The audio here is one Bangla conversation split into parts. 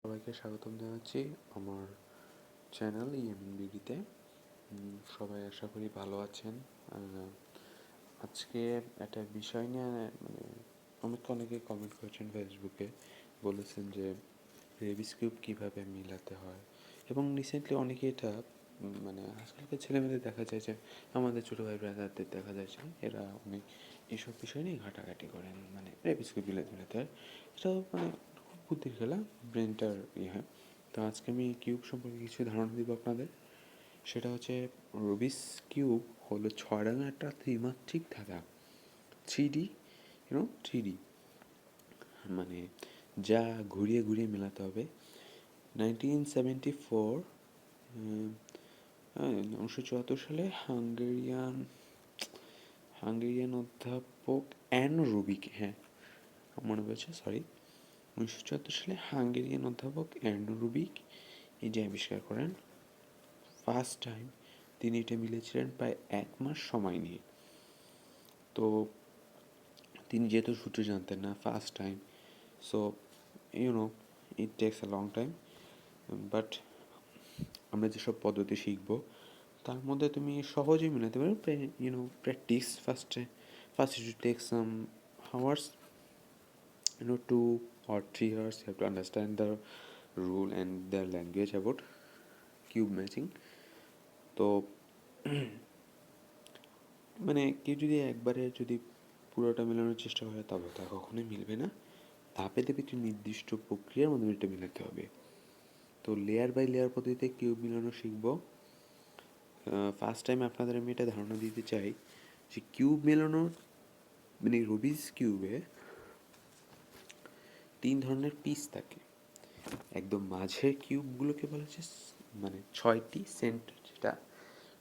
সবাইকে স্বাগতম জানাচ্ছি আমার চ্যানেল বিডিতে। সবাই আশা করি ভালো আছেন। আজকে একটা বিষয় নিয়ে মানে অনেকে কমেন্ট করেছেন ফেসবুকে, বলেছেন যে রেবিস কিউব কীভাবে মিলাতে হয়, এবং রিসেন্টলি অনেকে এটা মানে আজকালকার ছেলেমেয়েদের দেখা যায় যে আমাদের ছোটো ভাই ব্রাদারদের দেখা যায় যে এরা অনেক এইসব বিষয় নিয়ে ঘাটাঘাটি করেন, মানে রেবিস কিউব মিলাতে হয়। এটাও মানে খুব বুদ্ধির খেলা, ব্রেনটার হয়। তো আজকে আমি কিউব সম্পর্কে কিছু ধারণা দিব আপনাদের। সেটা হচ্ছে রুবিস কিউব হলো 6 একটা ত্রিমাত্রিক ধাঁধা, 3D, থ্রি ডি, মানে যা ঘুরিয়ে ঘুরিয়ে মেলাতে হবে। 1974 1974 সালে হাঙ্গেরিয়ান অধ্যাপক রুবিক, মনে পড়েছে, সরি, 1974 সালে হাঙ্গেরিয়ান অধ্যাপক রুবিক এই যে আবিষ্কার করেন। ফার্স্ট টাইম তিনি এটা মিলেছিলেন প্রায় 1 মাস সময় নিয়ে। তো তিনি যেহেতু সূত্র জানতেন না, first time, so it takes a long time. But আমরা যেসব পদ্ধতি শিখব তার মধ্যে তুমি সহজেই মেলাতে পারো। Practice first you take some hours, 2 or 3 hours. You have to understand the rule and the language about cube matching. তো মানে কেউ যদি পুরোটা মেলানোর চেষ্টা করে, তবে তা কখনোই মিলবে না। ধাপে ধাপে একটি নির্দিষ্ট প্রক্রিয়ার মাধ্যমে এটা মেলাতে হবে। তো লেয়ার বাই লেয়ার পদ্ধতিতে কিউব মিলানো শিখব। ফার্স্ট টাইম আপনাদের আমি এটা ধারণা দিতে চাই যে কিউব মেলানোর মানে রুবিস কিউবে 3 ধরনের পিস থাকে। একদম মাঝের কিউবগুলোকে বলা হচ্ছে মানে 6টি সেন্টার,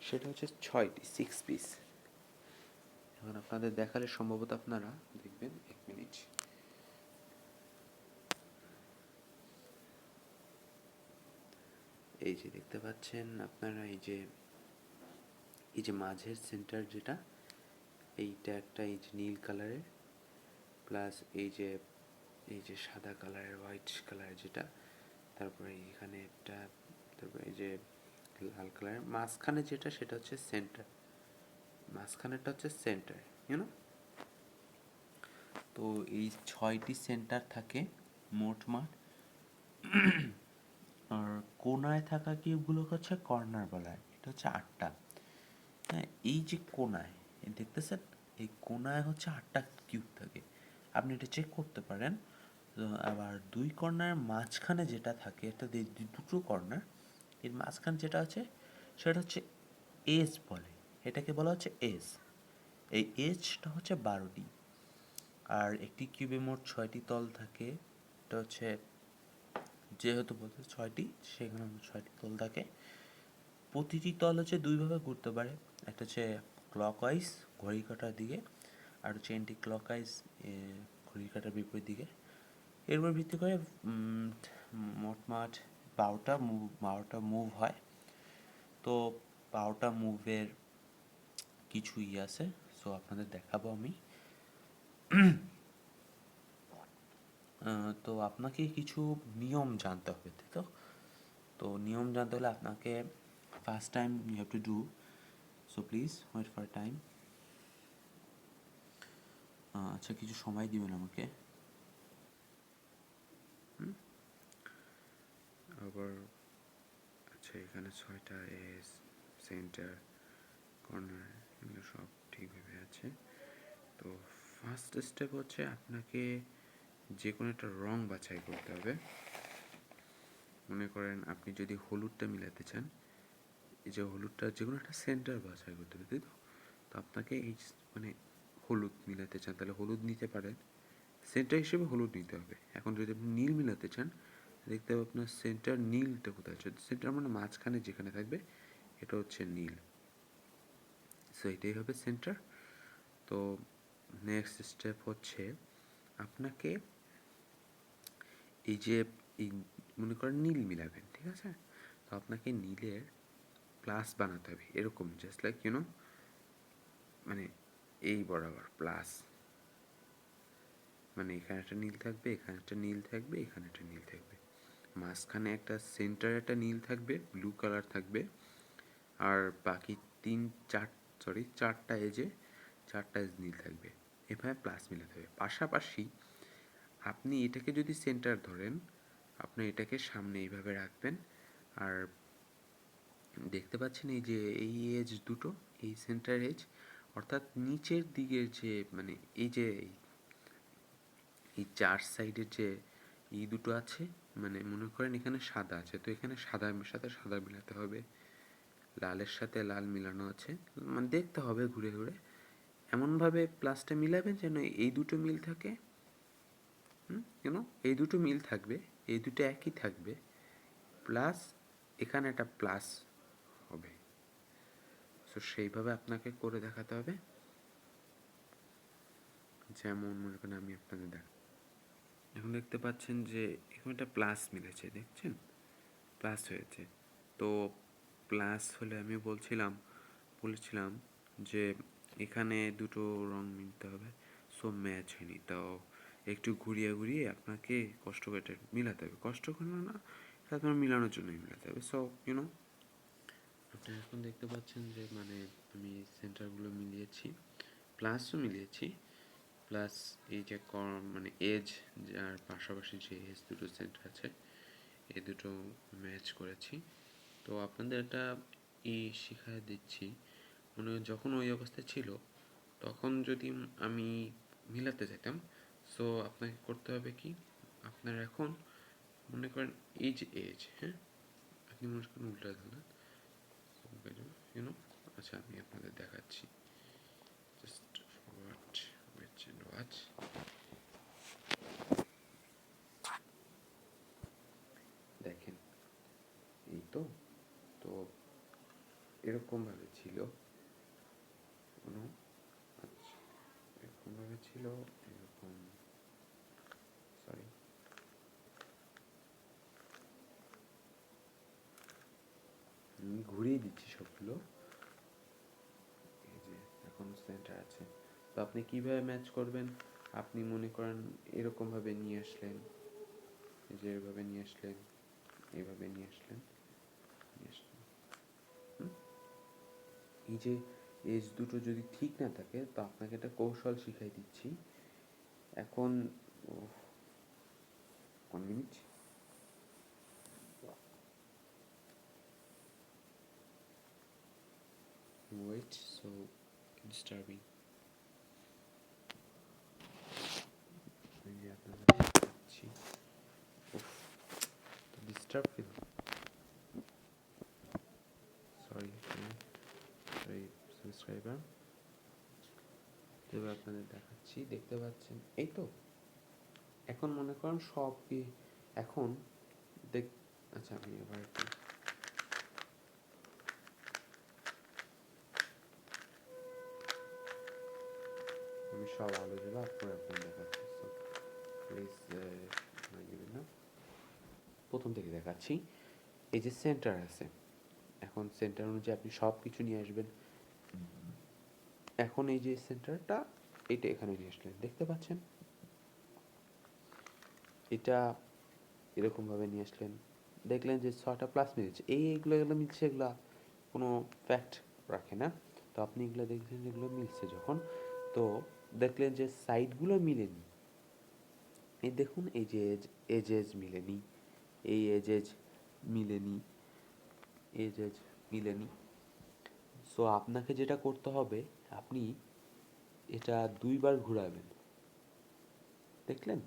সেটা হচ্ছে 6টি 6 পিস। এখন আপনাদের দেখালে সম্ভবত আপনারা দেখবেন, 1 মিনিট। এই যে দেখতে পাচ্ছেন আপনারা, এই যে মাঝের সেন্টার যেটা, এইটা একটা এই যে নীল কালারের, প্লাস এই যে সাদা কালারের, হোয়াইট কালারের যেটা, তারপরে এখানে একটা, তারপরে এই যে লাল কালারের মাঝখানে যেটা, সেটা হচ্ছে সেন্টার, মাঝখানেরটা হচ্ছে সেন্টার, তো এই 6টি সেন্টার থাকে মোটমাট। আর কোনায় থাকা কিউবগুলোকে হচ্ছে কর্নার বলা হয়, এটা হচ্ছে 8টা। হ্যাঁ, এই যে কোনায় দেখতেছেন, এই কোনায় হচ্ছে 8টা কিউব থাকে, আপনি এটা চেক করতে পারেন। আবার 2 কর্নার মাঝখানে যেটা থাকে, এটা দুটো কর্নার, এর মাঝখানে যেটা আছে সেটা হচ্ছে এজ বলে, এটাকে বলা হচ্ছে এজ। এই এজটা হচ্ছে 12টি। আর একটি কিউবে মোট 6টি তল থাকে, এটা হচ্ছে যেহেতু বলতে 6টি, সেখানে 6টি তল থাকে। প্রতিটি তল হচ্ছে 2ভাবে ঘুরতে পারে, একটা হচ্ছে ক্লকওয়াইজ ঘড়ি কাঁটার দিকে, আর হচ্ছে অ্যান্টি ক্লকওয়াইজ ঘড়ি কাঁটার বিপরীত দিকে। এর উপর ভিত্তি করে মোটমাট 12টা মুভ হয়। তো 12টা মুভের কিছু আছে, সো আপনাদের দেখাবো আমি। তো আপনাকে কিছু নিয়ম জানতে হবে, তাই তো? তো নিয়ম জানতে হলে আপনাকে first time you have to do, so please wait for time. আচ্ছা, কিছু সময় দিবেন আমাকে। আবার আচ্ছা, এখানে 6টা এজ, সেন্টার, কর্নার, এগুলো সব ঠিকভাবে আছে। তো ফার্স্ট স্টেপ হচ্ছে আপনাকে যে কোনো একটা রং বাছাই করতে হবে। মনে করেন আপনি যদি হলুদটা মিলাতে চান, এই যে হলুদটা যে কোনো একটা সেন্টার বাছাই করতে হবে, তাই তো? তো আপনাকে এই মানে হলুদ মিলাতে চান, তাহলে হলুদ নিতে পারেন, সেন্টার হিসেবে হলুদ নিতে হবে। এখন যদি আপনি নীল মিলাতে চান, দেখতে হবে আপনার সেন্টার নীলটা কোথায় আছে। সেন্টার মানে মাঝখানে যেখানে থাকবে, এটা হচ্ছে নীল, সো এটাই হবে সেন্টার। তো নেক্সট স্টেপ হচ্ছে আপনাকে এই যে এই মনে করেন নীল মিলাবেন, ঠিক আছে? তো আপনাকে নীলের প্লাস বানাতে হবে, এরকম জাস্ট লাইক মানে এই বরাবর প্লাস, মানে এখানে একটা নীল থাকবে, এখানে একটা নীল থাকবে, এখানে একটা নীল থাকবে, মাঝখানে একটা সেন্টারে একটা নীল থাকবে, ব্লু কালার থাকবে, আর বাকি চারটা এজে চারটা এজ নীল থাকবে। এভাবে প্লাস মিলাতে হবে। পাশাপাশি আপনি এটাকে যদি সেন্টার ধরেন, আপনি এটাকে সামনে এইভাবে রাখবেন, আর দেখতে পাচ্ছেন এই যে এই এজ দুটো, এই সেন্টার এজ, অর্থাৎ নিচের দিকের যে মানে এই যে এই চার সাইডের যে এই দুটো আছে, মানে মনে করেন এখানে সাদা আছে, তো এখানে সাদার সাথে সাদা মিলাতে হবে, লালের সাথে লাল মিলানো আছে, মানে দেখতে হবে ঘুরে ঘুরে এমনভাবে প্লাসটা মিলাবেন যেন এই দুটো মিল থাকে, কেন এই দুটো মিল থাকবে, এই দুটো একই থাকবে, প্লাস এখানে একটা প্লাস হবে। তো সেইভাবে আপনাকে করে দেখাতে হবে। যেমন মনে করেন আমি আপনাদের এখন দেখতে পাচ্ছেন যে এখানে একটা প্লাস মিলেছে, দেখছেন প্লাস হয়েছে। তো প্লাস হলে আমি বলেছিলাম যে এখানে দুটো রং মিলতে হবে, সো ম্যাচ হয়নি, তো একটু ঘুরিয়ে ঘুরিয়ে আপনাকে কষ্ট করে এটা মিলাতে হবে, কষ্ট করে না, এটা আপনার মিলানোর জন্যই মিলাতে হবে। সো ইউনো আপনি এখন দেখতে পাচ্ছেন যে মানে আমি সেন্টারগুলো মিলিয়েছি, প্লাসও মিলিয়েছি, প্লাস এই যে মানে এজ যার পাশাপাশি যে এজ দুটো সেন্টার আছে এই দুটো ম্যাচ করেছি। তো আপনাদের একটা শিখায় দিচ্ছি, মনে যখন ওই অবস্থায় ছিল তখন যদি আমি মিলাতে চাইতাম, সো আপনাকে করতে হবে কি, আপনার এখন মনে করেন এই যে এজ, হ্যাঁ আপনি মনে করেন উল্টা দিলেন, ইউনো, আচ্ছা আমি আপনাদের দেখাচ্ছি, জাস্ট ফরওয়ার্ড অ্যান্ড ওয়াচ। দেখেন এই তো তো এরকমভাবে ছিল, আচ্ছা এরকমভাবে ছিল, এরকম, সরি আমি ঘুরিয়ে দিচ্ছি সবগুলো, এই যে এখন সেন্টার আছে। তো আপনি কিভাবে ম্যাচ করবেন, আপনি মনে করেন এরকমভাবে নিয়ে আসলেন, এই যে এভাবে নিয়ে আসলেন, এইভাবে নিয়ে আসলেন, এই যে এজ দুটো যদি ঠিক না থাকে তো আপনাকে একটা কৌশল শিখাই দিচ্ছি এখন। 1 মিনিট, ওয়েট, সো ডিস্টার্বিং, আপনাদের দেখাচ্ছি, ডিস্টার্ব ফিল, সরি সাবস্ক্রাইবার, এবার আপনাদের দেখাচ্ছি, দেখতে পাচ্ছেন এই তো। এখন মনে করেন সব কি এখন দেখ, আচ্ছা আমি এবার আমি সব আলো জ্বালা আপনার এখন দেখাচ্ছি, সো প্লিজ নেবেন না, প্রথম থেকে দেখাচ্ছি। এই যে সেন্টার আছে, এখন সেন্টার অনুযায়ী আপনি সব কিছু নিয়ে আসবেন। এখন এই যে সেন্টারটা এটা এখানে নিয়ে আসলেন, দেখতে পাচ্ছেন এটা এরকমভাবে নিয়ে আসলেন, দেখলেন যে 6টা প্লাস মিলছে, এইগুলো মিলছে, এগুলো কোনো ফ্যাক্ট রাখে না, তো আপনি এগুলো দেখছেন যেগুলো মিলছে যখন, তো দেখলেন যে সাইডগুলো মিলেনি, এই দেখুন এই যে এজ মিলেনি, এই এজ মিলেনি, এজ মিলেনি, সো আপনাকে যেটা করতে হবে, আপনি এটা 2বার ঘোরাবেন, দেখলেন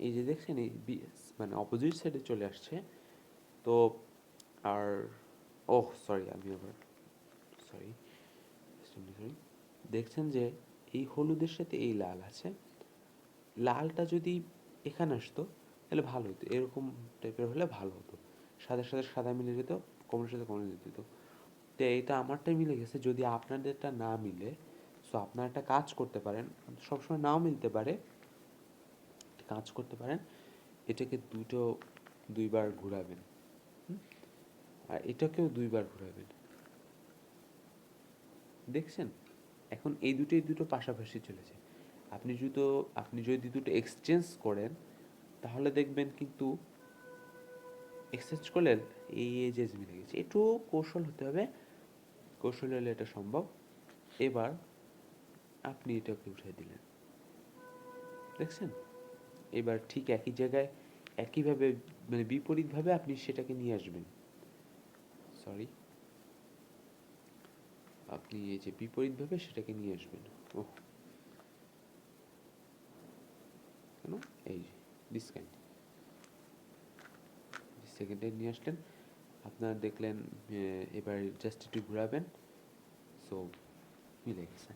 এই যে দেখছেন এই মানে অপোজিট সাইডে চলে আসছে, তো আর সরি আমি আবার সরি সরি, দেখছেন যে এই হলুদের সাথে এই লাল আছে, লালটা যদি এখানে আসতো তাহলে ভালো হতো, এরকম টাইপের হলে ভালো হতো, সাদার সাথে সাদা মিলে যেত, কমলের সাথে কমলে যেত, তো এইটা আমারটাই মিলে গেছে। যদি আপনাদেরটা না মিলে, সো আপনারা একটা কাজ করতে পারেন, সবসময় নাও মিলতে পারে, কাজ করতে পারেন, এটাকে 2বার ঘোরাবেন, আর এটাকেও 2বার ঘোরাবেন, দেখছেন এখন এই দুটো পাশাপাশি চলেছে। আপনি যদি দুটো এক্সচেঞ্জ করেন তাহলে দেখবেন কিন্তু এক্সারসাইজ করলে এই যে মিলে গেছে। একটু কৌশল হতে হবে, কৌশল হলে এটা সম্ভব। এবার আপনি এটাকে উঠে দিলেন, দেখছেন? এবার ঠিক একই জায়গায় একইভাবে মানে বিপরীতভাবে আপনি সেটাকে নিয়ে আসবেন। সরি, আপনি এই যে বিপরীতভাবে সেটাকে নিয়ে আসবেন। ওহ, কেন? এই যে দিস কাইন্ড সেকেন্ডে নিয়ে আসলেন, আপনারা দেখলেন এবার জাস্ট একটু ঘোরাবেন, সো মিলে গেছে।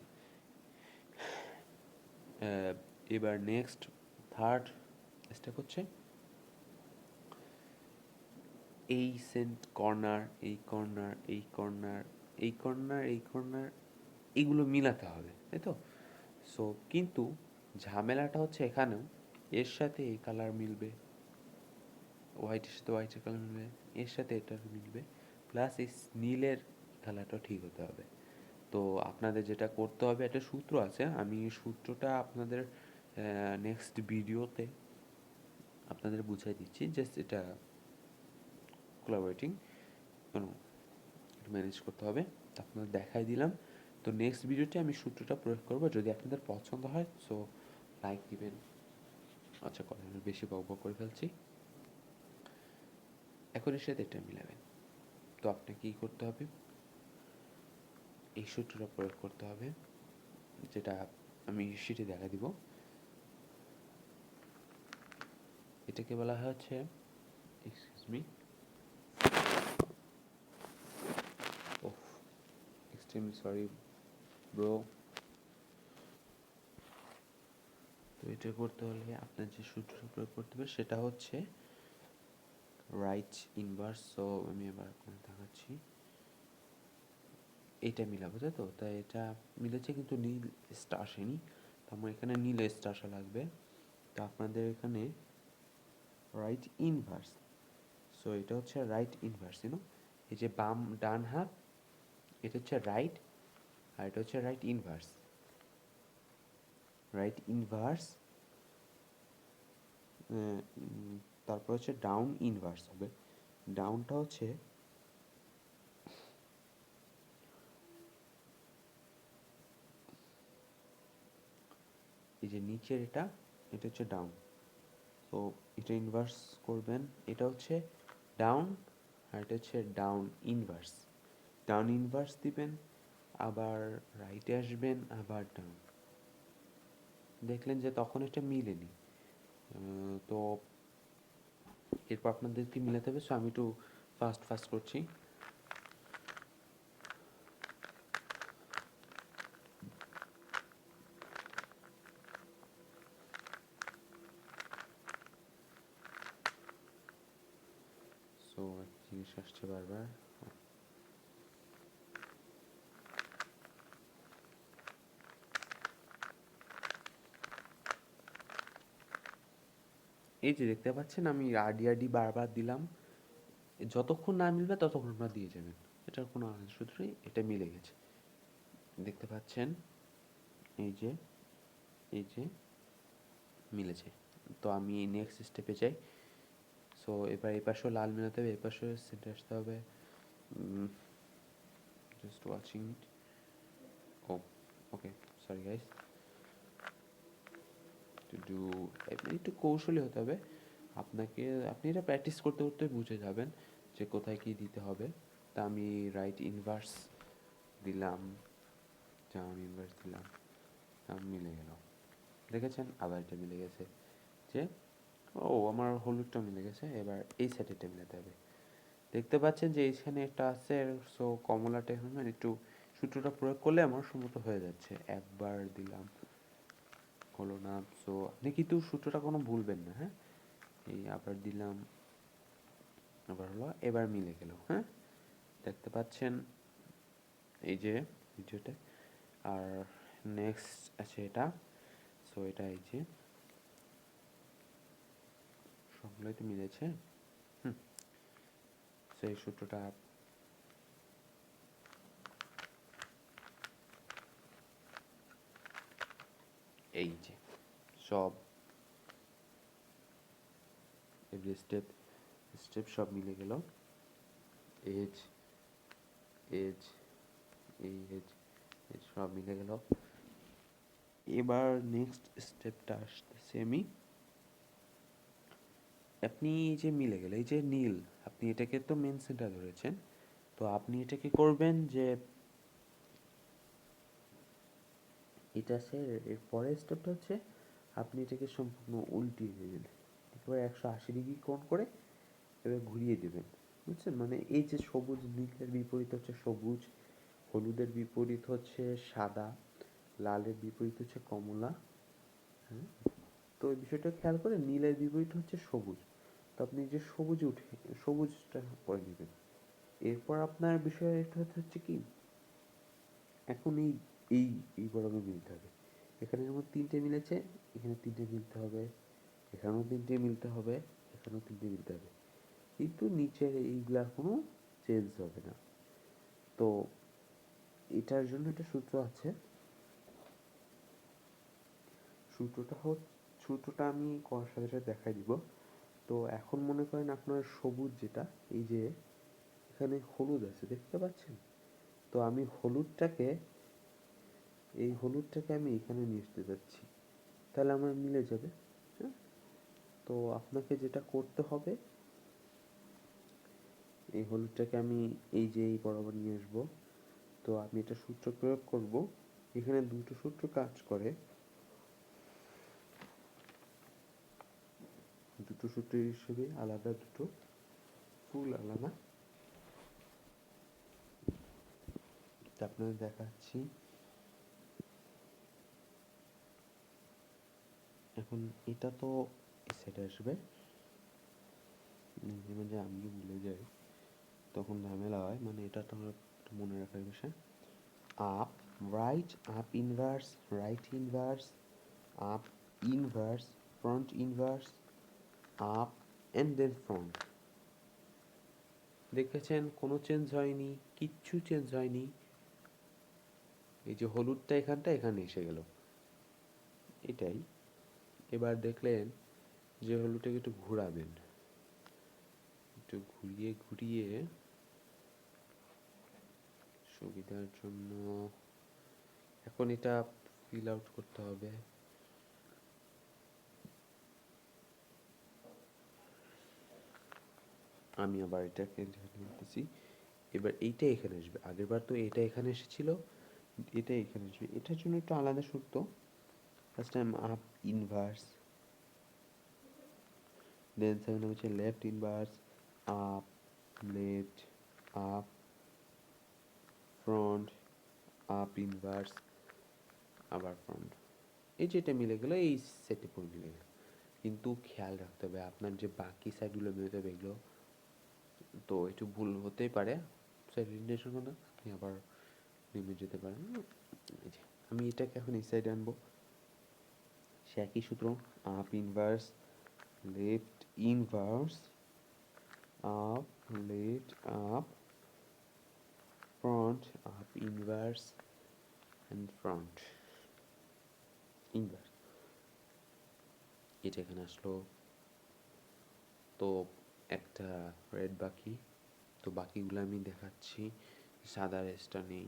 এবার নেক্সট থার্ড স্টেপ হচ্ছে এই সেন্ট কর্নার, এই কর্নার, এই কর্নার, এই কর্নার, এই কর্নার, এইগুলো মিলাতে হবে, তাই তো? সো কিন্তু ঝামেলাটা হচ্ছে এখানেও এর সাথে এই কালার মিলবে, হোয়াইটের সাথে হোয়াইটের কালার মিলবে, এর সাথে এটার মিলবে, প্লাস এই নীলের কালারটাও ঠিক হতে হবে। তো আপনাদের যেটা করতে হবে, একটা সূত্র আছে, আমি সূত্রটা আপনাদের নেক্সট ভিডিওতে আপনাদের বুঝাই দিচ্ছি। জাস্ট এটা কোলাবোরেটিং একটু ম্যানেজ করতে হবে, আপনাদের দেখাই দিলাম। তো নেক্সট ভিডিওতে আমি সূত্রটা প্রয়োগ করব, যদি আপনাদের পছন্দ হয় সো লাইক দিবেন। আচ্ছা, কথা আমি বেশি বক করে ফেলছি। এখন এর সাথে এটা মিলাবেন। তো আপনাকে কী করতে হবে, এই সূত্রটা প্রয়োগ করতে হবে, যেটা আমি সেটি দেখা দিব। এটাকে বলা হচ্ছে, এক্সকিউজ মি, ওহ এক্সট্রিমলি সরি ব্রো। তো এটা করতে হলে আপনার যে সূত্রটা প্রয়োগ করতে হবে সেটা হচ্ছে রাইট ইনভার্স। সো আমি এবার দেখাচ্ছি, এইটা মিলাবো, তাই তো? তাই এটা মিলেছে কিন্তু নীল স্টার আসেনি, তো আমার এখানে নীল স্টার আসা লাগবে। তো আপনাদের এখানে রাইট ইনভার্স, সো এটা হচ্ছে রাইট ইনভার্স, এই যে বাম ডান হাত, এটা হচ্ছে রাইট, আর এটা হচ্ছে রাইট ইনভার্স। রাইট ইনভার্স, তারপর হচ্ছে ডাউন ইনভার্স হবে। ডাউনটা হচ্ছে এই যে নিচের এটা, এটা হচ্ছে ডাউন। তো এটা ইনভার্স করবেন, এটা হচ্ছে ডাউন, আর এটা হচ্ছে ডাউন ইনভার্স। ডাউন ইনভার্স দিবেন, আবার রাইটে আসবেন, আবার ডাউন। দেখলেন যে তখন এটা মিলেনি। তো এরপর আপনাদেরকে মিলাতে হবে। সো আমি একটু ফাস্ট ফাস্ট করছি। সো একটা জিনিস আসছে বারবার, এই যে দেখতে পাচ্ছেন আমি আরডি বারবার দিলাম, যতক্ষণ না মিলবে ততক্ষণ আপনারা দিয়ে যাবেন, এটার কোনো আলাদা সূত্র নেই, এটা মিলে গেছে, দেখতে পাচ্ছেন এই যে, এই যে মিলেছে। তো আমি নেক্সট স্টেপে যাই। সো এবার এই পাশেও লাল মেলাতে হবে, এই পাশেও সেন্টার আসতে হবে। Just watching it. Oh okay, sorry guys, to do একটু কৌশলী হতে হবে আপনাকে। আপনি এটা প্র্যাকটিস করতে করতে বুঝে যাবেন যে কোথায় কী দিতে হবে। তা আমি রাইট ইনভার্স দিলাম, ডাউন ইনভার্স দিলাম, মিলে গেল, দেখেছেন? আবার এটা মিলে গেছে যে, ও আমার হলুদটা মিলে গেছে। এবার এই সাইডেরটা মিলাতে হবে, দেখতে পাচ্ছেন যে এইখানে একটা আছে। সো কমলাটা এখন একটু সূত্রটা প্রয়োগ করলে আমার সম্মত হয়ে যাচ্ছে। একবার দিলাম, হলো না। সো আপনি কিন্তু সূত্রটা কোনো ভুলবেন না, হ্যাঁ? এই আবার দিলাম, আবার হলো, এবার মিলে গেল, হ্যাঁ? দেখতে পাচ্ছেন এই যে ভিডিওতে। আর নেক্সট আছে এটা। সো এটা এই যে সবগুলোই তো মিলেছে। সো এই সূত্রটা এই যে সব এভরি স্টেপ স্টেপ সব মিলে গেল, এজ এজ এই এজ এজ সব মিলে গেল। এবার নেক্সট স্টেপটা আসতেছে আমি, আপনি এই যে মিলে গেল, এই যে নীল, আপনি এটাকে তো মেন সেন্টার ধরেছেন, তো আপনি এটাকে করবেন যে এটা আছে। এর পরের স্টেপটা হচ্ছে আপনি এটাকে সম্পূর্ণ উল্টিয়ে দেবেন, একেবারে 180 ডিগ্রি কোণ করে এবার ঘুরিয়ে দেবেন, বুঝছেন? মানে এই যে সবুজ, নীলের বিপরীত হচ্ছে সবুজ, হলুদের বিপরীত হচ্ছে সাদা, লালের বিপরীত হচ্ছে কমলা, হ্যাঁ? তো এই বিষয়টা খেয়াল করে, নীলের বিপরীত হচ্ছে সবুজ, তো আপনি যে সবুজ উঠে সবুজটা করে নেবেন। এরপর আপনার বিষয় একটা হচ্ছে কি, এখন এই এই এই বরাবর মিলতে হবে, এখানে যেমন 3টে মিলেছে, এখানে 3টে মিলতে হবে, এখানেও 3টে মিলতে হবে, এখানেও 3টে মিলতে হবে, কিন্তু নিচের এইগুলা কোনো চেঞ্জ হবে না। তো এটার জন্য একটা সূত্র আছে, সূত্রটা আমি করার সাথে সাথে দেখাই দিব। তো এখন মনে করেন আপনার সবুজ যেটা, এই যে এখানে হলুদ আছে দেখতে পাচ্ছেন, তো আমি হলুদটাকে আমি এখানে নিয়ে আসতে যাচ্ছি, তাহলে আমার মিলে যাবে, হ্যাঁ? তো আপনাকে যেটা করতে হবে, এই হলুদটাকে আমি এই যে এই বরাবর নিয়ে আসবো, তো আমি এটা সূত্র প্রয়োগ করব, এখানে দুটো সূত্র কাজ করে, দুটো সূত্রের হিসেবে আলাদা, দুটো ফুল আলাদা, আপনাদের দেখাচ্ছি। এখন এটা তো এই সাইডে আসবে, মাঝে মাঝে আমিও ভুলে যাই, তখন ঝামেলা হয়, মানে এটা তো মনে রাখার বিষয়। Up right, up inverse, right inverse, up inverse, front inverse, up and then front. দেখেছেন কোনো চেঞ্জ হয়নি, কিচ্ছু চেঞ্জ হয়নি, এই যে হলুদটা এখানে এসে গেল, এটাই। এবার দেখলেন যে হলুদটাকে একটু ঘোরাবেন, একটু ঘুরিয়ে ঘুরিয়ে সুবিধার জন্য, এখন এটা ফিল আউট করতে হবে। আমি আবার এটাকে নিতেছি, এবার এইটা এখানে আসবে, আগেরবার তো এটা এখানে এসেছিল, এটা এখানে আসবে, এটার জন্য একটু আলাদা সূত্র। First time up inverse, then second হচ্ছে left inverse, up left, up front, up inverse, আবার ফ্রন্ট। এই যেটা মিলে গেলো, এই সেটে পুরো মিলে গেলো, কিন্তু খেয়াল রাখতে হবে আপনার যে বাকি সাইডগুলো মিলতে হবে এগুলো, তো একটু ভুল হতেই পারে, সাইড ইন্ডিকেশন করলে আপনি আবার নেমে যেতে পারেন। এই যে আমি এটাকে এখন এই সাইডে আনবো, সে একই সূত্র, up inverse, left inverse, up left, up front, up inverse and front inverse. এটা এখানে আসলো, তো একটা রেড বাকি, তো বাকিগুলো আমি দেখাচ্ছি। সাদা রেসটা নেই,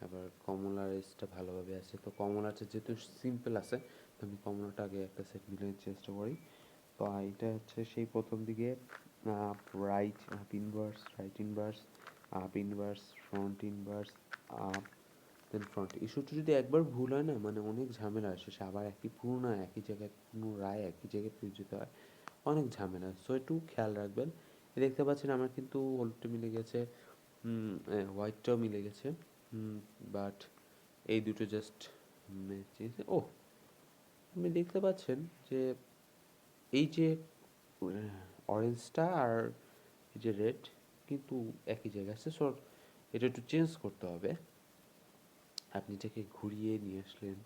আবার কমলা রেসটা ভালোভাবে আছে, তো কমলাটা যেহেতু সিম্পল আছে, তো আমি কমলাটা আগে একটা সেট মিলে চেষ্টা করি। তো এটা হচ্ছে সেই প্রথম দিকে up right, up inverse, right inverse, up inverse, front inverse, up then front. এই সূত্র যদি একবার ভুল হয় না, মানে অনেক ঝামেলা আসে, সে আবার একই জায়গায় পুনরায় একই জায়গায় ফিরে যেতে হয়, অনেক ঝামেলা। সো একটু খেয়াল রাখবেন। দেখতে পাচ্ছেন আমার কিন্তু হলুদটা মিলে গেছে, হোয়াইটটাও মিলে গেছে, বাট এই দুটো জাস্ট ও, আপনি দেখতে পাচ্ছেন যে এই যে অরেঞ্জটা আর এই যে রেড কিন্তু একই জায়গায় আছে, সো এটা একটু চেঞ্জ করতে হবে। আপনি এটাকে ঘুরিয়ে নিয়ে আসলেন,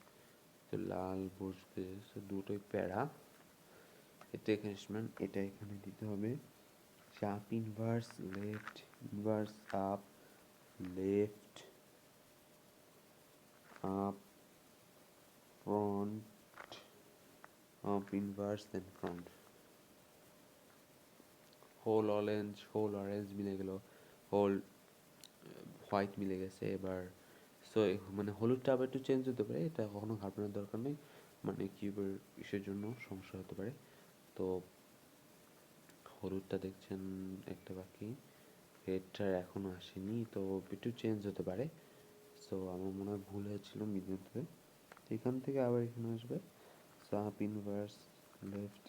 তো লাল বসবে, সো দুটোই প্যারা, এটা এখানে আসবেন, এটা এখানে দিতে হবে, up inverse, left inverse, up left, up front, up inverse then front. Whole orange মিলে গেল, হোল হোয়াইট মিলে গেছে। এবার সো মানে হলুদটা আবার একটু চেঞ্জ হতে পারে, এটা কখনো ঘাবড়ানোর দরকার নেই, মানে কিউবের ইসের জন্য সমস্যা হতে পারে। তো হলুদটা দেখছেন একটা বাকি, রেডটা এখনো আসেনি, তো একটু চেঞ্জ হতে পারে। সো আমার মনে হয় ভুল হয়েছিল মিডিয়াতে, এখান থেকে আবার এখানে আসবে। So up inverse, left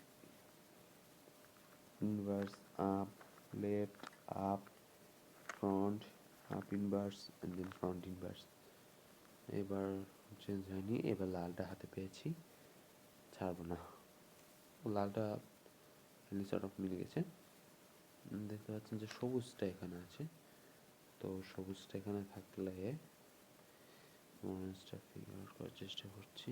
inverse, up left, up front, up inverse and then front inverse. এবার চেঞ্জ হয়নি, এবার লালটা হাতে পেয়েছি, ছাড়বো না। লালটা সর্ট অফ মিলে গেছে। দেখতে পাচ্ছেন যে সবুজটা এখানে আছে, তো সবুজটা এখানে থাকলে অরেঞ্জটা ফিগার আউট করার চেষ্টা করছি।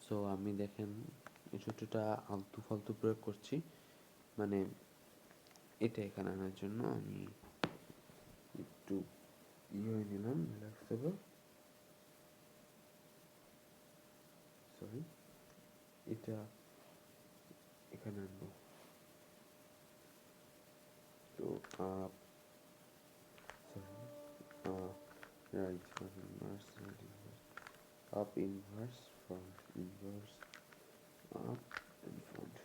সো আমি দেখেন ছোটটা আলতু ফালতু প্রয়োগ করছি, মানে এটা এখানে আনার জন্য আমি একটু হয়ে নিলাম, রিল্যাক্সেবল। সরি, এটা এখানে আনবো। তো up, sorry, right inverse, right inverse, up inverse, front inverse, up and front.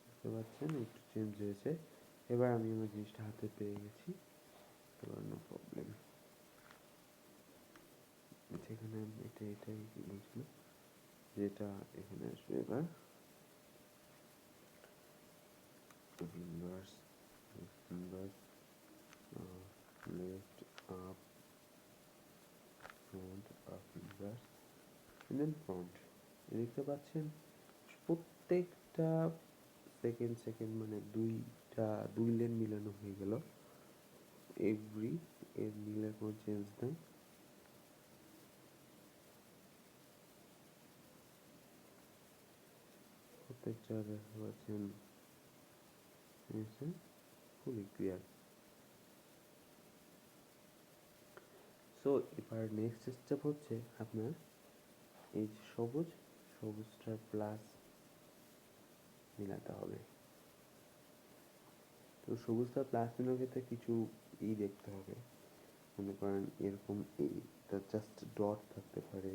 বুঝতে পারছেন একটু চেঞ্জ হয়েছে। এবার আমি আমার জিনিসটা হাতে পেয়ে গেছি, এবার নো প্রবলেম। যেখানে এটাই বলছিল, যেটা এখানে আসবে এবার inverse, inverse, left, up, front, up inverse then front. দেখতে পাচ্ছেন প্রত্যেকটা সেকেন্ড সেকেন্ড মানে দুই লেন মিলানো হয়ে গেল। এভরি, এর মিলের কোনো চেঞ্জ নেই। প্রত্যেকটা দেখতে পাচ্ছেন ফুলি ক্লিয়ার। সো এবার নেক্সট স্টেপ হচ্ছে আপনার এই যে সবুজটার প্লাস মিলাতে হবে। তো সবুজটা প্লাস মিলানোর ক্ষেত্রে কিছু দেখতে হবে, মনে করেন এরকম এইটা জাস্ট ডট থাকতে পারে,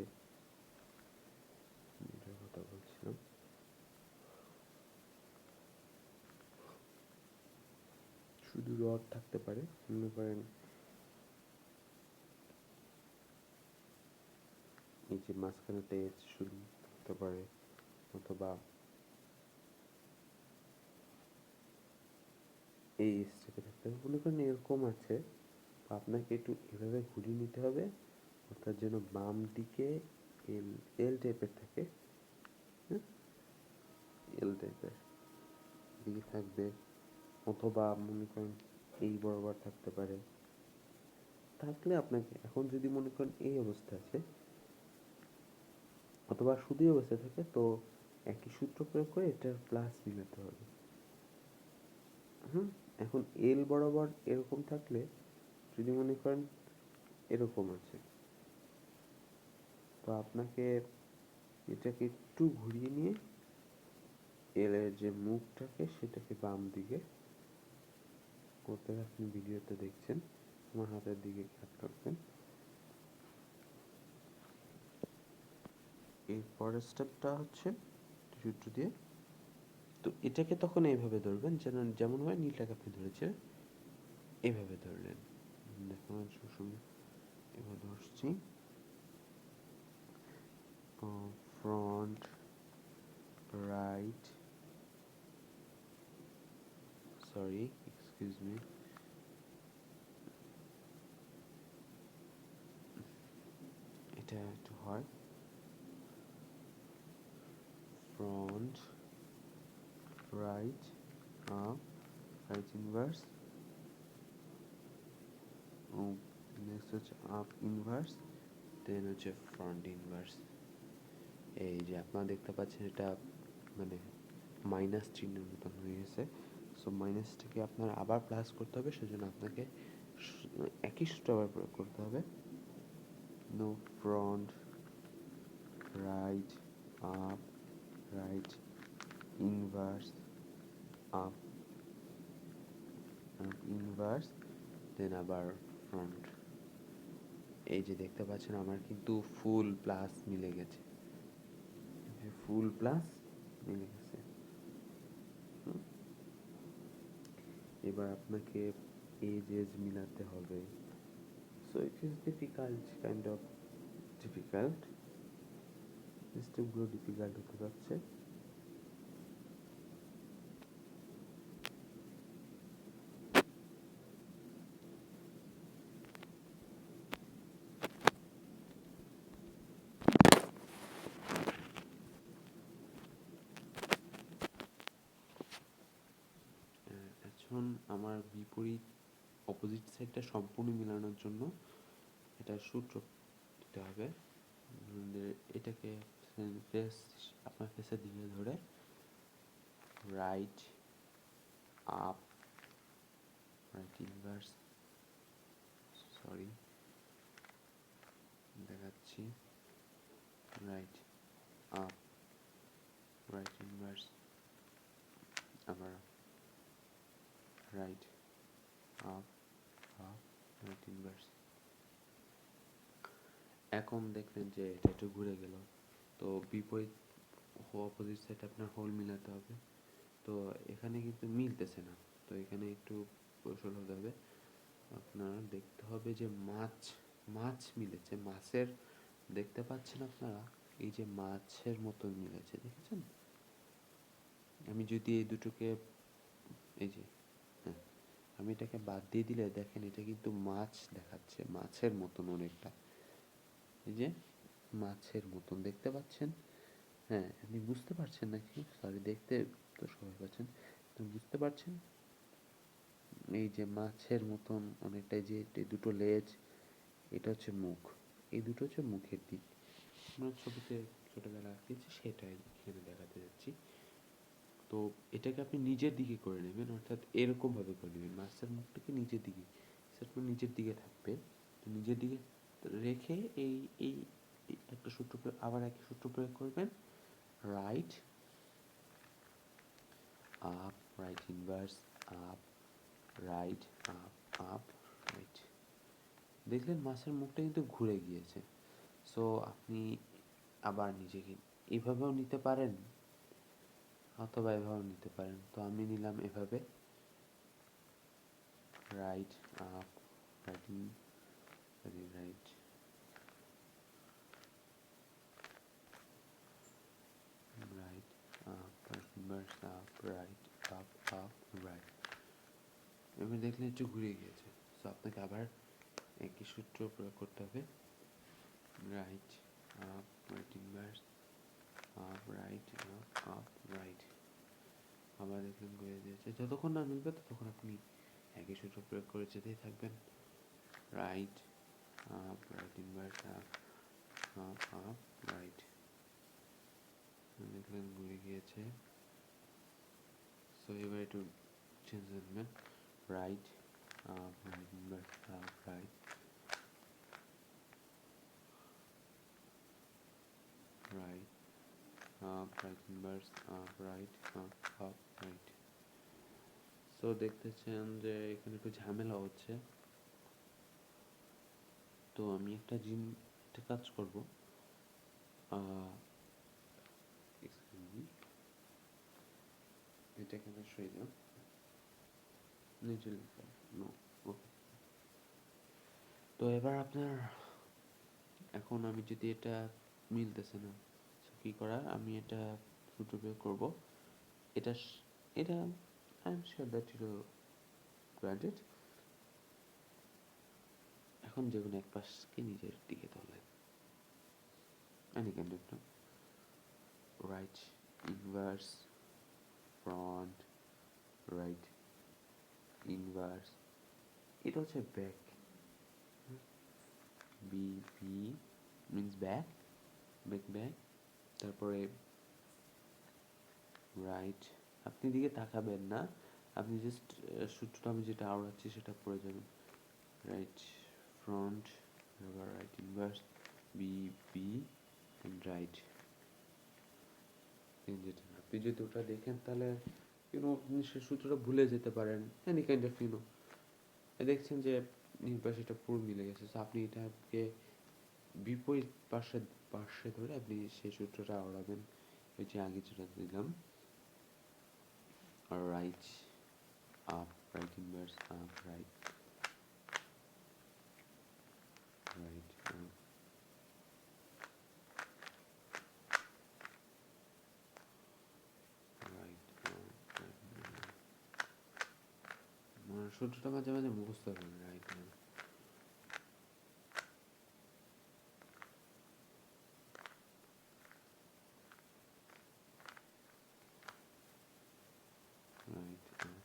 এটার কথা বলছিলাম। শুধু ডট থাকতে পারে, মনে করেন এই যে মাঝখানে টেজ শুধু থাকতে পারে, অথবা এই স্টেপে থাকতে হবে। মনে করেন এরকম আছে, আপনাকে একটু এভাবে ঘুরিয়ে নিতে হবে, অর্থাৎ যেন বাম দিকে এল এল টাইপের থাকে, হ্যাঁ, এল টাইপের দিকে থাকবে, অথবা মনে করেন এই বরাবর থাকতে পারে। থাকলে আপনাকে এখন যদি মনে করেন এই অবস্থা আছে, অথবা শুধু এই অবস্থায় থাকে, তো একই সূত্র প্রয়োগ করে এটার প্লাস মিলাতে হবে। এখন এল বরাবর এরকম থাকলে, যদি মনে করেন এরকম আছে, তো আপনাকে এটাকে একটু ঘুরিয়ে নিয়ে এল এর যে মুখটাকে সেটাকে বাম দিকে করতে, আপনি ভিডিওতে দেখছেন, আমার হাতের দিকে খেয়াল রাখবেন। এর পরের স্টেপটা হচ্ছে সূত্র দিয়ে, তো এটাকে তখন এইভাবে ধরবেন যেমন হয় নীলটাকে আপনি ধরেছেন এইভাবে ধরলেন। দেখুন সবসময় এভাবে ধরছি, front, right, sorry excuse me, এটা একটু হয়, front, right, up, right inverse, next হচ্ছে আপ ইনভার্স, দেন হচ্ছে ফ্রন্ট ইনভার্স। এই যে আপনারা দেখতে পাচ্ছেন এটা মানে মাইনাস চিহ্নের মতন হয়ে গেছে। সো সো মাইনাসটাকে আপনার আবার প্লাস করতে হবে, সেজন্য আপনাকে একই সূত্র আবার প্রয়োগ করতে হবে। No front right up right inverse up inverse then আবার ফ্রন্ট। এই যে দেখতে পাচ্ছেন আমার কিন্তু ফুল প্লাস মিলে গেছে, ফুল প্লাস মিলে গেছে। এবার আপনাকে এজ মিলাতে হবে। So it is difficult, kind of difficult, স্টেপগুলো ডিফিকাল্ট হতে যাচ্ছে। এখন আমার বিপরীত অপোজিট সাইডটা সম্পূর্ণ মেলানোর জন্য এটা সূত্র দিতে হবে। এটাকে ফেস, আপনার ফেসের দিকে ধরে right up right inverse, sorry দেখাচ্ছি, রাইট আপ রাইট ইনভার্স, আবার right up up right inverse. এখন দেখলেন যে এটা একটু ঘুরে গেল, তো বিপরীত অপোজিট সাইড আপনার হোল মিলাতে হবে। তো এখানে কিন্তু মিলতেছে না, তো এখানে একটু কৌশল হতে হবে। আপনার দেখতে হবে যে মাছ মিলেছে, মাছের দেখতে পাচ্ছেন আপনারা, এই যে মাছের মতো মিলেছে, দেখেছেন? আমি যদি এই দুটোকে, এই যে হ্যাঁ, আমি এটাকে বাদ দিয়ে দিলে দেখেন এটা কিন্তু মাছ দেখাচ্ছে, মাছের মতন অনেকটা, এই যে মাছের মতন দেখতে পাচ্ছেন? হ্যাঁ, আপনি বুঝতে পারছেন নাকি? সরি, দেখতে তো সবাই পাচ্ছেন, বুঝতে পারছেন? এই যে মাছের মতন অনেকটাই, যে দুটো লেজ, এটা হচ্ছে মুখ, এই দুটো হচ্ছে মুখের দিক। আমরা ছবিতে ছোটবেলা আঁকিয়েছি, সেটাই এখানে দেখাতে যাচ্ছি। তো এটাকে আপনি নিজের দিকে করে নেবেন, অর্থাৎ এরকম ভাবে করে নেবেন, মাছের মুখটাকে নিজের দিকে, সেটা নিজের দিকে থাকবে। তো নিজের দিকে রেখে এই এই একটা সূত্র প্রয়োগ, আবার একই সূত্র প্রয়োগ করবেন, right up right inverse up right up up right. দেখলেন মাছের মুখটা কিন্তু ঘুরে গিয়েছে। সো আপনি আবার নিজেকে এভাবেও নিতে পারেন অথবা এভাবেও নিতে পারেন। তো আমি নিলাম এভাবে, right up right right right up right inverse up right up up right. এবার দেখলেন একটু ঘুরে গিয়েছে, সো আপনাকে আবার একই সূত্র প্রয়োগ করতে হবে, right up right inverse up right up up right. আবার দেখলেন ঘুরে গিয়েছে, যতক্ষণ না মিলবে ততক্ষণ আপনি একই সূত্র প্রয়োগ করে যেতেই থাকবেন, right up right inverse up up up right. দেখলেন ঘুরে গিয়েছে, সো এবার একটু চেঞ্জ করবেন, right up right inverse up right right up right inverse up right up up right. So দেখতেছেন যে এখানে একটু ঝামেলা হচ্ছে, তো আমি একটা কাজ করবো, এটা এখানে সরিয়ে দিলাম, নিচে নো, ওকে। তো এবার আপনার, এখন আমি যদি এটা মিলতেছে না, কি করার, আমি এটা সূত্র প্রয়োগ করবো, এটা এটা I am sure that you granted. এখন যে কোনো এক পাশকে নিজের দিকে তোলেন, any kind of right inverse front right inverse, এটা হচ্ছে back, B B means back, back, তারপরে রাইট, আপনি দিকে তাকাবেন না, আপনি জাস্ট সূত্রটা আমি যেটা আওড়াচ্ছি সেটা পড়ে যাবেন। রাইট ফ্রন্ট, আবার right inverse, B B right. যেটা আপনি যদি ওটা দেখেন তাহলে আপনি সে সূত্রটা ভুলে যেতে পারেন, এনি কাইন্ড অফ দেখছেন যে নির্বাচনটা পুরো মিলে গেছে। তো আপনি এটাকে বিপরীত পাশে ধরে আপনি সেই সূত্রটা আওড়াবেন, ওই যে আগে যেটা দিলাম, right up, right inverse up, right right up, right up. সূত্রটা মাঝে মাঝে মুখস্থ করবেন। Right up, right up.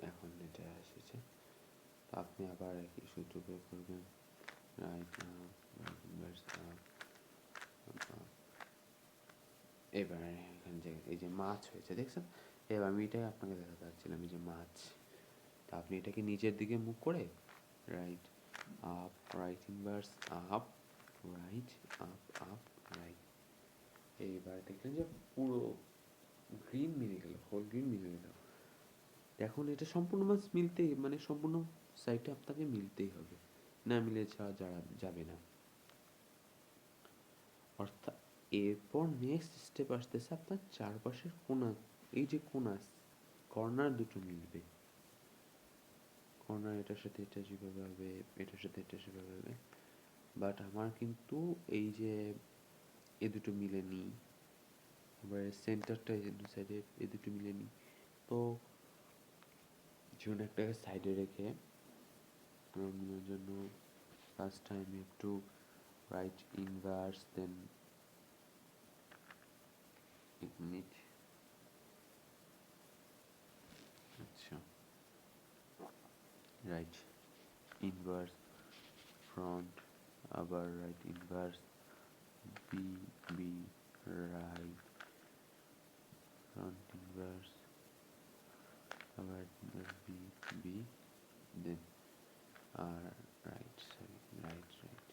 এখন এটা এসেছে। তো আপনি আবার একই সূত্র প্রয়োগ করবেন। Right up, right inverse up, up. এবার এখান যে এই যে মাছ হয়েছে দেখছেন, এবার আমি এটাই আপনাকে দেখাতে চাচ্ছিলাম, এই যে মাছ। তা আপনি এটাকে নিচের দিকে মুখ করে right up, right inverse up, right up, up, right. এইবার দেখলেন যে পুরো গ্রিন মিলে গেল, হোল গ্রিন মিলে গেল। এখন এটা সম্পূর্ণ মাছ মিলতেই, মানে সম্পূর্ণ সাইডে আপনাকে মিলতেই হবে, না মিলে যাবে না। অর্থাৎ এরপর নেক্সট স্টেপ আসতেছে আপনার চারপাশের কোনা, এই যে কোনা কর্নার দুটো মিলবে। কর্নার এটার সাথে এটা যেভাবে হবে, এটার সাথে এটা সেভাবে হবে, বাট আমার কিন্তু এই যে এ দুটো মিলেনি, এবার সেন্টারটা এই দু সাইডে এ দুটো মিলেনি। তো যেকোনো একটাকে সাইডে রেখে মিলানোর জন্য ফার্স্ট টাইম একটু রাইট ইনভার্স, দেন এক মিনিট, আচ্ছা রাইট ইনভার্স ফ্রন্ট, আবার right inverse, B B right front inverse, আবার বি বি, দেন আর রাইট, সরি রাইট রাইট।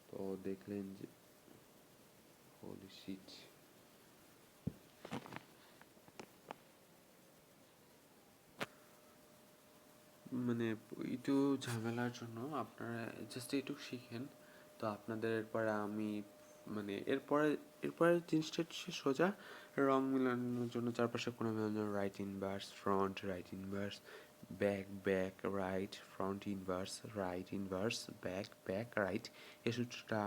তো দেখলেন যে হোলি শিট, মানে একটু ঝামেলার জন্য আপনারা জাস্ট এইটুকু শিখেন। তো আপনাদের এরপরে আমি মানে এরপরে জিনিসটা হচ্ছে সোজা রং মেলানোর জন্য, চারপাশে কোনো মেলানোর জন্য right inverse front, right inverse back, back right, front inverse, right inverse back, back right. এই সূত্রটা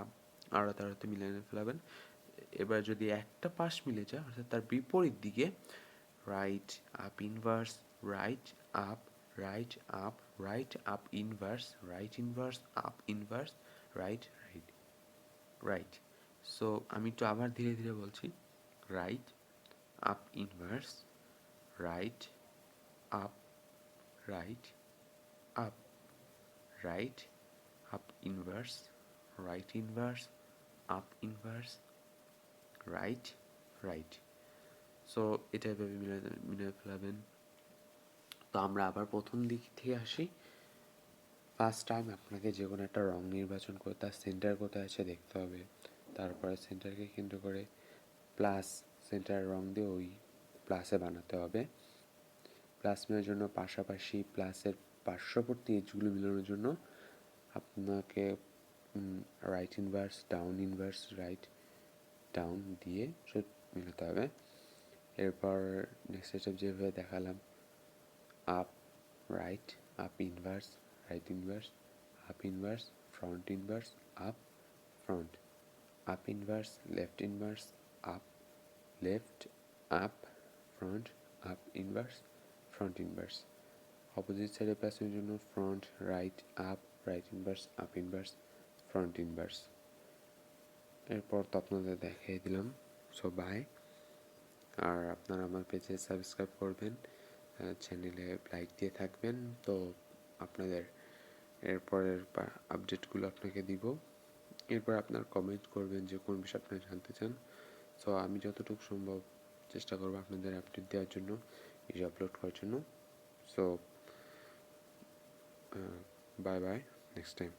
আড়াতে আড়াতে মিলিয়ে ফেলাবেন। এবার যদি একটা পাশ মিলে যায়, অর্থাৎ তার বিপরীত দিকে right up inverse, right up, right up, right up inverse, right inverse up inverse, right right right. So আমি একটু আবার ধীরে ধীরে বলছি। Right up inverse, right up, right up, right up inverse, right inverse up inverse, right right. So এটা এভাবে মিলে ফেলাবেন। তো আমরা আবার প্রথম দিক থেকে আসি। ফার্স্ট টাইম আপনাকে যে কোনো একটা রং নির্বাচন করে তার সেন্টার কোথায় আছে দেখতে হবে। তারপরে সেন্টারকে কেন্দ্র করে প্লাস সেন্টার রং দিয়ে ওই প্লাসে বানাতে হবে। প্লাস মেলানোর জন্য পাশাপাশি প্লাসের পার্শ্ববর্তী এজগুলো মেলানোর জন্য আপনাকে right inverse, down inverse, write down দিয়ে মেলাতে হবে। এরপর নেক্সট স্টেপ যেভাবে দেখালাম, up right, up inverse, right inverse, up inverse, front inverse, up front, up inverse, left inverse, up left, up front, up inverse, front inverse. Opposite সাইডে প্লাসের জন্য front right up, right inverse, up inverse, front inverse. এরপর তো আপনাদের দেখিয়ে দিলাম। So by. আর আপনারা আমার পেজে সাবস্ক্রাইব করবেন, চ্যানেলে লাইক দিয়ে থাকবেন। তো আপনাদের এরপরের আপডেটগুলো আপনাকে দিব। এরপর আপনার কমেন্ট করবেন যে কোন বিষয়ে আপনারা জানতে চান। সো আমি যতটুকু সম্ভব চেষ্টা করবো আপনাদের আপডেট দেওয়ার জন্য, ভিডিও আপলোড করার জন্য। So bye bye, next time.